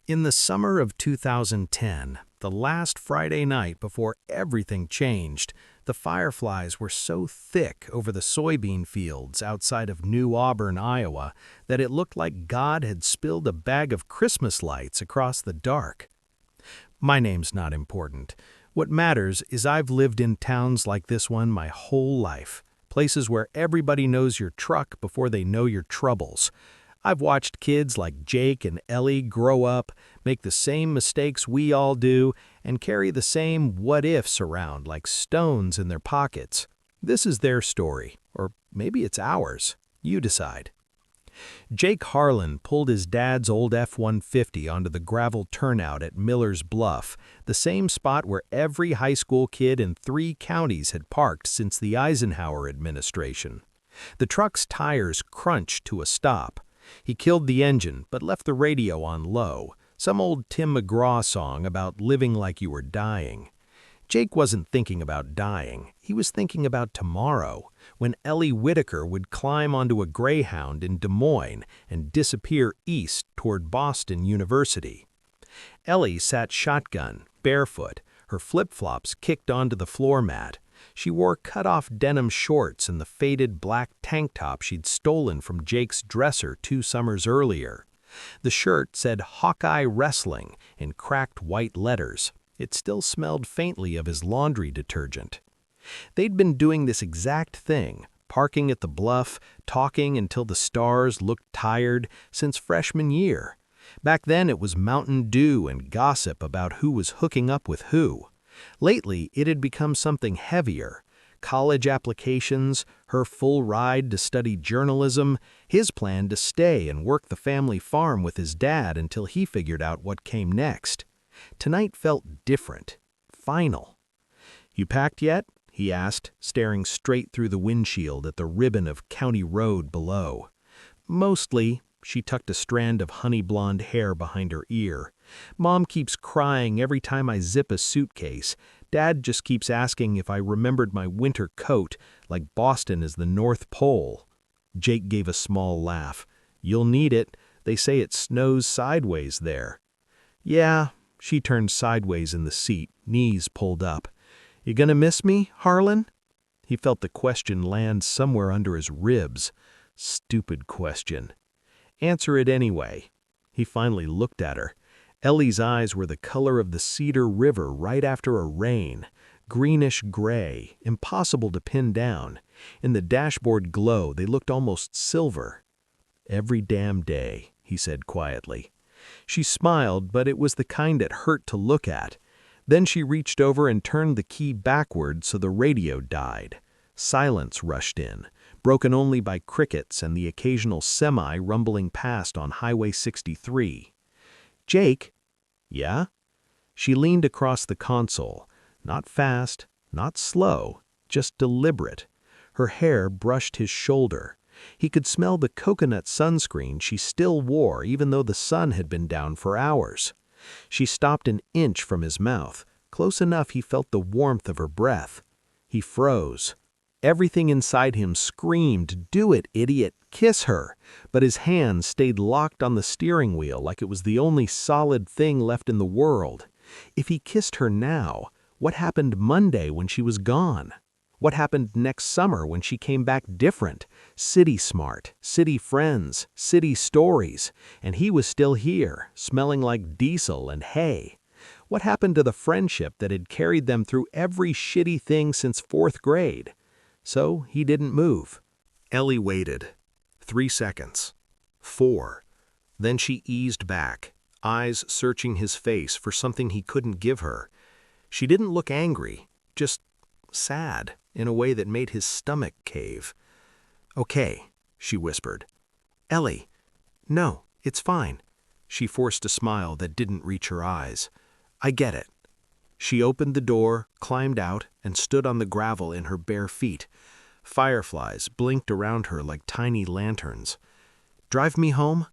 In the summer of 2010, the last Friday night before everything changed, the fireflies were so thick over the soybean fields outside of New Auburn, Iowa, that it looked like God had spilled a bag of Christmas lights across the dark. My name's not important. What matters is I've lived in towns like this one my whole life, places where everybody knows your truck before they know your troubles. I've watched kids like Jake and Ellie grow up, make the same mistakes we all do, and carry the same what-ifs around like stones in their pockets. This is their story, or maybe it's ours. You decide. Jake Harlan pulled his dad's old F-150 onto the gravel turnout at Miller's Bluff, the same spot where every high school kid in 3 counties had parked since the Eisenhower administration. The truck's tires crunched to a stop. He killed the engine, but left the radio on low, some old Tim McGraw song about living like you were dying. Jake wasn't thinking about dying. He was thinking about tomorrow, when Ellie Whitaker would climb onto a Greyhound in Des Moines and disappear east toward Boston University. Ellie sat shotgun, barefoot, her flip-flops kicked onto the floor mat. She wore cut-off denim shorts and the faded black tank top she'd stolen from Jake's dresser 2 summers earlier. The shirt said Hawkeye Wrestling in cracked white letters. It still smelled faintly of his laundry detergent. They'd been doing this exact thing, parking at the bluff, talking until the stars looked tired, since freshman year. Back then it was Mountain Dew and gossip about who was hooking up with who. Lately, it had become something heavier. College applications, her full ride to study journalism, his plan to stay and work the family farm with his dad until he figured out what came next. Tonight felt different, final. "You packed yet?" he asked, staring straight through the windshield at the ribbon of county road below. "Mostly." She tucked a strand of honey-blonde hair behind her ear. "Mom keeps crying every time I zip a suitcase. Dad just keeps asking if I remembered my winter coat, like Boston is the North Pole." Jake gave a small laugh. "You'll need it. They say it snows sideways there." "Yeah." She turned sideways in the seat, knees pulled up. "You gonna miss me, Harlan?" He felt the question land somewhere under his ribs. Stupid question. "Answer it anyway." He finally looked at her. Ellie's eyes were the color of the Cedar River right after a rain, greenish-gray, impossible to pin down. In the dashboard glow, they looked almost silver. "Every damn day," he said quietly. She smiled, but it was the kind that hurt to look at. Then she reached over and turned the key backward so the radio died. Silence rushed in, broken only by crickets and the occasional semi rumbling past on Highway 63. "Jake?" "Yeah?" She leaned across the console, not fast, not slow, just deliberate. Her hair brushed his shoulder. He could smell the coconut sunscreen she still wore even though the sun had been down for hours. She stopped an inch from his mouth, close enough he felt the warmth of her breath. He froze. Everything inside him screamed, "Do it, idiot, kiss her!" But his hand stayed locked on the steering wheel like it was the only solid thing left in the world. If he kissed her now, what happened Monday when she was gone? What happened next summer when she came back different? City smart, city friends, city stories, and he was still here, smelling like diesel and hay. What happened to the friendship that had carried them through every shitty thing since 4th grade? So he didn't move. Ellie waited. 3 seconds. 4. Then she eased back, eyes searching his face for something he couldn't give her. She didn't look angry, just sad, in a way that made his stomach cave. "Okay," she whispered. "Ellie." "No, it's fine." She forced a smile that didn't reach her eyes. "I get it." She opened the door, climbed out, and stood on the gravel in her bare feet. Fireflies blinked around her like tiny lanterns. "Drive me home?"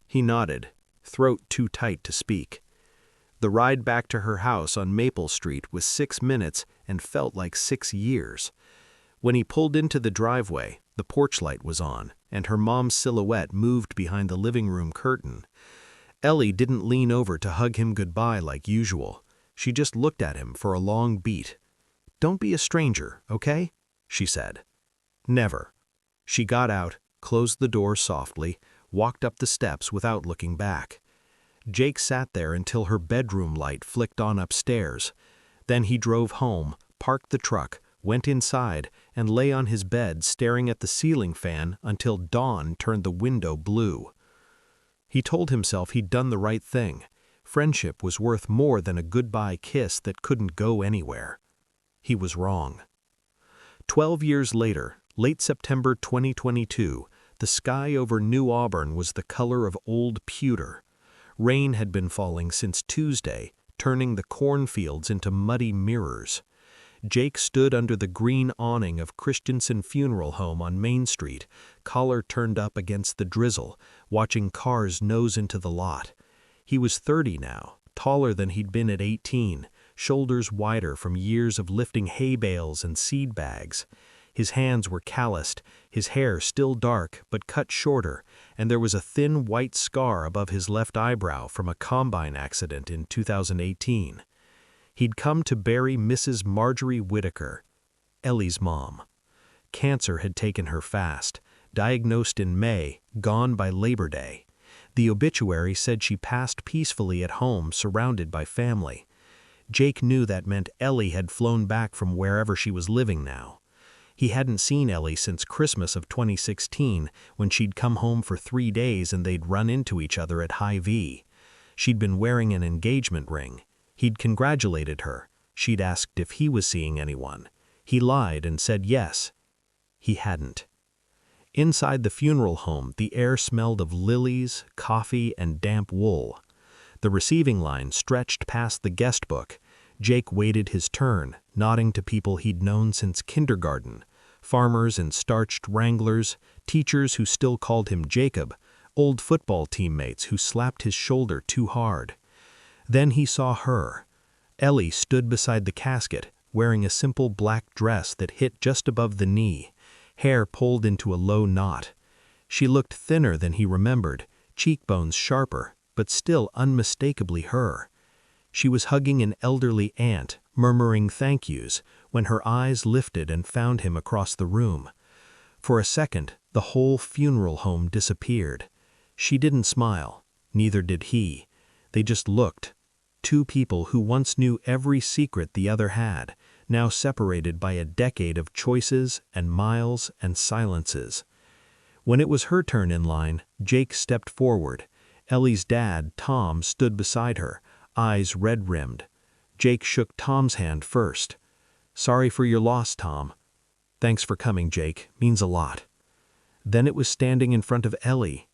He nodded, throat too tight to speak. The ride back to her house on Maple Street was 6 minutes and felt like 6 years. When he pulled into the driveway, the porch light was on, and her mom's silhouette moved behind the living room curtain. Ellie didn't lean over to hug him goodbye like usual. She just looked at him for a long beat. "Don't be a stranger, okay?" she said. "Never." She got out, closed the door softly, walked up the steps without looking back. Jake sat there until her bedroom light flicked on upstairs. Then he drove home, parked the truck, went inside, and lay on his bed staring at the ceiling fan until dawn turned the window blue. He told himself he'd done the right thing. Friendship was worth more than a goodbye kiss that couldn't go anywhere. He was wrong. 12 years later, late September 2022, the sky over New Auburn was the color of old pewter. Rain had been falling since Tuesday, turning the cornfields into muddy mirrors. Jake stood under the green awning of Christensen Funeral Home on Main Street, collar turned up against the drizzle, watching cars nose into the lot. He was 30 now, taller than he'd been at 18, shoulders wider from years of lifting hay bales and seed bags. His hands were calloused, his hair still dark but cut shorter, and there was a thin white scar above his left eyebrow from a combine accident in 2018. He'd come to bury Mrs. Marjorie Whitaker, Ellie's mom. Cancer had taken her fast, diagnosed in May, gone by Labor Day. The obituary said she passed peacefully at home, surrounded by family. Jake knew that meant Ellie had flown back from wherever she was living now. He hadn't seen Ellie since Christmas of 2016, when she'd come home for 3 days and they'd run into each other at Hy-Vee. She'd been wearing an engagement ring. He'd congratulated her. She'd asked if he was seeing anyone. He lied and said yes. He hadn't. Inside the funeral home, the air smelled of lilies, coffee, and damp wool. The receiving line stretched past the guest book. Jake waited his turn, nodding to people he'd known since kindergarten, farmers in starched Wranglers, teachers who still called him Jacob, old football teammates who slapped his shoulder too hard. Then he saw her. Ellie stood beside the casket, wearing a simple black dress that hit just above the knee, hair pulled into a low knot. She looked thinner than he remembered, cheekbones sharper, but still unmistakably her. She was hugging an elderly aunt, murmuring thank yous, when her eyes lifted and found him across the room. For a second, the whole funeral home disappeared. She didn't smile, neither did he. They just looked. Two people who once knew every secret the other had, now separated by a decade of choices and miles and silences. When it was her turn in line, Jake stepped forward. Ellie's dad, Tom, stood beside her, eyes red-rimmed. Jake shook Tom's hand first. "Sorry for your loss, Tom." "Thanks for coming, Jake. Means a lot." Then it was standing in front of Ellie.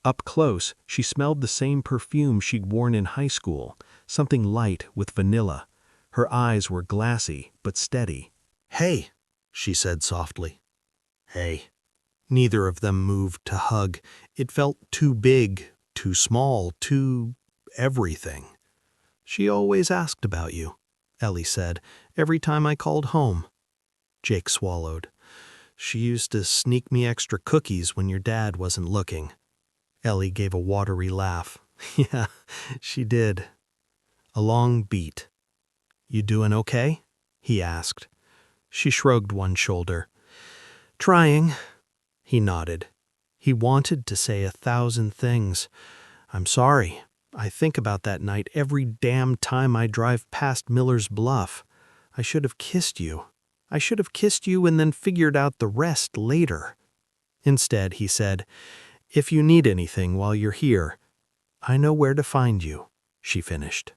Up close, she smelled the same perfume she'd worn in high school, something light with vanilla. Her eyes were glassy but steady. "Hey," she said softly. "Hey." Neither of them moved to hug. It felt too big, too small, too everything. "She always asked about you," Ellie said, "every time I called home." Jake swallowed. "She used to sneak me extra cookies when your dad wasn't looking." Ellie gave a watery laugh. "Yeah, she did." A long beat. "You doing okay?" he asked. She shrugged one shoulder. "Trying." He nodded. He wanted to say 1,000 things. "I'm sorry. I think about that night every damn time I drive past Miller's Bluff. I should have kissed you. I should have kissed you and then figured out the rest later." Instead, he said, "If you need anything while you're here, I know where to find you," she finished.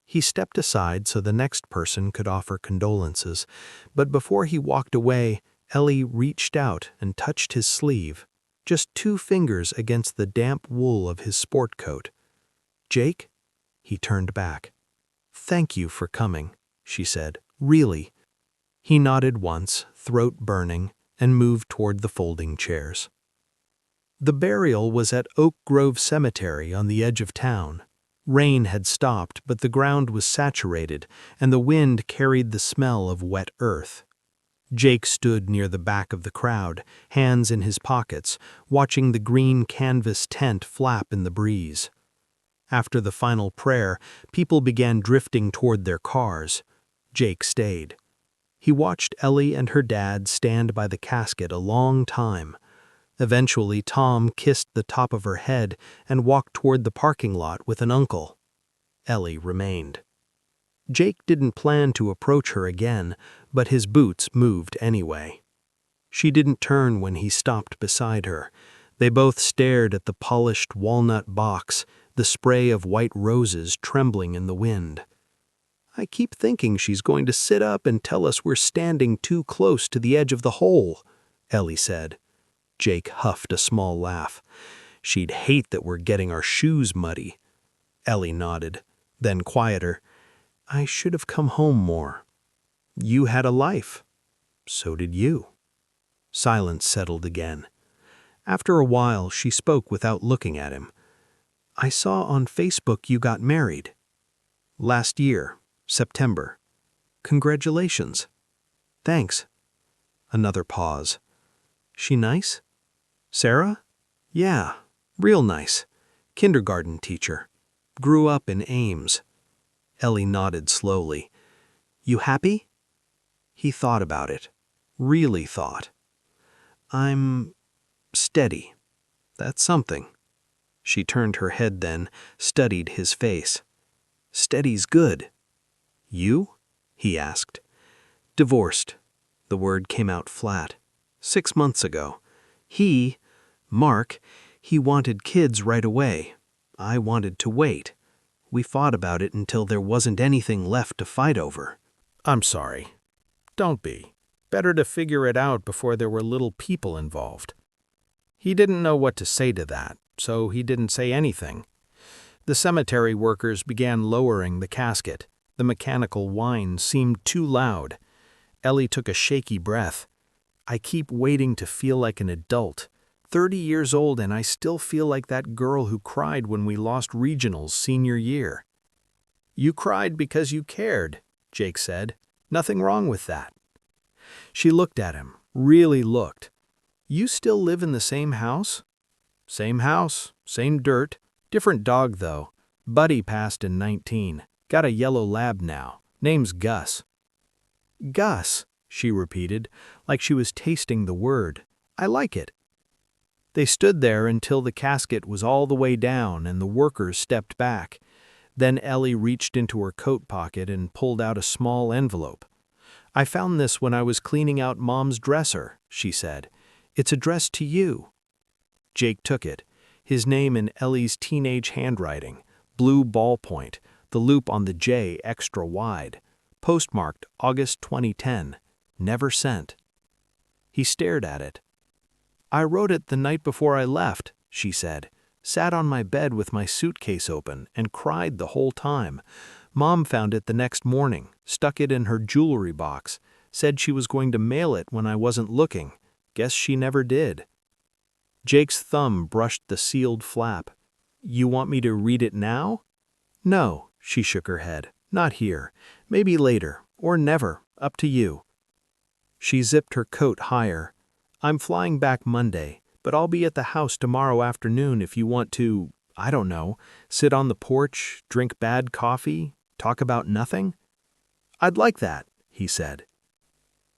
He stepped aside so the next person could offer condolences, but before he walked away, Ellie reached out and touched his sleeve, just 2 fingers against the damp wool of his sport coat. "Jake?" He turned back. "Thank you for coming," she said. "Really." He nodded once, throat burning, and moved toward the folding chairs. The burial was at Oak Grove Cemetery on the edge of town. Rain had stopped, but the ground was saturated, and the wind carried the smell of wet earth. Jake stood near the back of the crowd, hands in his pockets, watching the green canvas tent flap in the breeze. After the final prayer, people began drifting toward their cars. Jake stayed. He watched Ellie and her dad stand by the casket a long time. Eventually, Tom kissed the top of her head and walked toward the parking lot with an uncle. Ellie remained. Jake didn't plan to approach her again, but his boots moved anyway. She didn't turn when he stopped beside her. They both stared at the polished walnut box, the spray of white roses trembling in the wind. "I keep thinking she's going to sit up and tell us we're standing too close to the edge of the hole," Ellie said. Jake huffed a small laugh. "She'd hate that we're getting our shoes muddy." Ellie nodded, then quieter. "I should have come home more. You had a life. So did you." Silence settled again. After a while, she spoke without looking at him. "I saw on Facebook you got married. Last year, September. Congratulations." "Thanks." Another pause. "She nice?" "Sarah? Yeah, real nice. Kindergarten teacher. Grew up in Ames." Ellie nodded slowly. "You happy?" He thought about it. Really thought. "I'm steady. That's something." She turned her head then, studied his face. "Steady's good." "You?" he asked. "Divorced." The word came out flat. 6 months ago. Mark, he wanted kids right away. I wanted to wait. We fought about it until there wasn't anything left to fight over." "I'm sorry." "Don't be. Better to figure it out before there were little people involved." He didn't know what to say to that, so he didn't say anything. The cemetery workers began lowering the casket. The mechanical whine seemed too loud. Ellie took a shaky breath. "I keep waiting to feel like an adult. 30 years old and I still feel like that girl who cried when we lost regionals senior year." "You cried because you cared," Jake said. "Nothing wrong with that." She looked at him, really looked. "You still live in the same house?" "Same house, same dirt. Different dog, though. Buddy passed in 19. Got a yellow lab now. Name's Gus." "Gus," she repeated, like she was tasting the word. "I like it." They stood there until the casket was all the way down and the workers stepped back. Then Ellie reached into her coat pocket and pulled out a small envelope. "I found this when I was cleaning out Mom's dresser," she said. "It's addressed to you." Jake took it, his name in Ellie's teenage handwriting, blue ballpoint, the loop on the J extra wide, postmarked August 2010, never sent. He stared at it. "I wrote it the night before I left," she said. "Sat on my bed with my suitcase open and cried the whole time. Mom found it the next morning, stuck it in her jewelry box, said she was going to mail it when I wasn't looking. Guess she never did." Jake's thumb brushed the sealed flap. "You want me to read it now?" "No," she shook her head. "Not here. Maybe later, or never, up to you." She zipped her coat higher. "I'm flying back Monday, but I'll be at the house tomorrow afternoon if you want to, I don't know, sit on the porch, drink bad coffee, talk about nothing." "I'd like that," he said.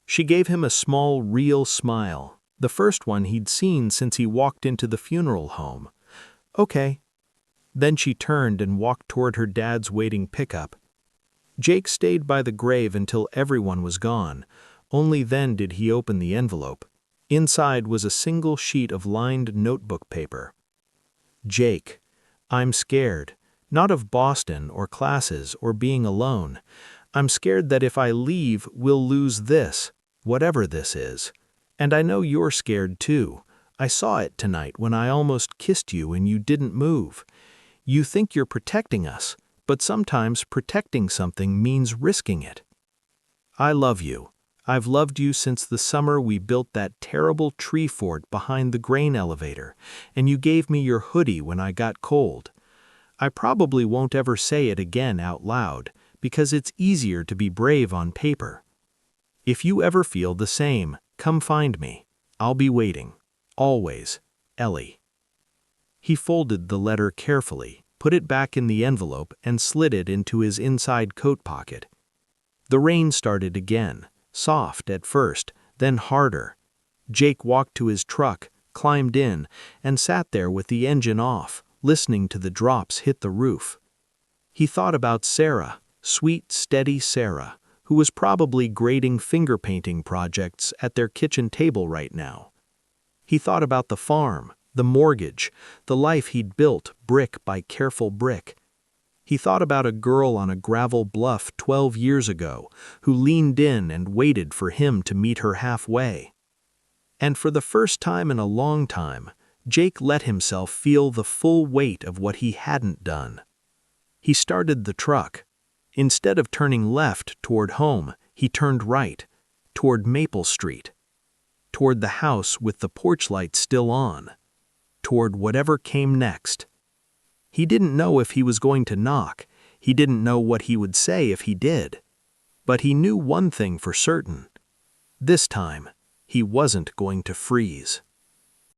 She gave him a small, real smile, the first one he'd seen since he walked into the funeral home. "Okay." Then she turned and walked toward her dad's waiting pickup. Jake stayed by the grave until everyone was gone. Only then did he open the envelope. Inside was a single sheet of lined notebook paper. "Jake, I'm scared, not of Boston or classes or being alone. I'm scared that if I leave, we'll lose this, whatever this is. And I know you're scared too. I saw it tonight when I almost kissed you and you didn't move. You think you're protecting us, but sometimes protecting something means risking it. I love you. I've loved you since the summer we built that terrible tree fort behind the grain elevator, and you gave me your hoodie when I got cold. I probably won't ever say it again out loud, because it's easier to be brave on paper. If you ever feel the same, come find me. I'll be waiting. Always, Ellie." He folded the letter carefully, put it back in the envelope, and slid it into his inside coat pocket. The rain started again, soft at first, then harder. Jake walked to his truck, climbed in, and sat there with the engine off, listening to the drops hit the roof. He thought about Sarah, sweet, steady Sarah, who was probably grading finger painting projects at their kitchen table right now. He thought about the farm, the mortgage, the life he'd built brick by careful brick. He thought about a girl on a gravel bluff 12 years ago who leaned in and waited for him to meet her halfway. And for the first time in a long time, Jake let himself feel the full weight of what he hadn't done. He started the truck. Instead of turning left toward home, he turned right, toward Maple Street, toward the house with the porch light still on, toward whatever came next. He didn't know if he was going to knock. He didn't know what he would say if he did. But he knew one thing for certain. This time, he wasn't going to freeze.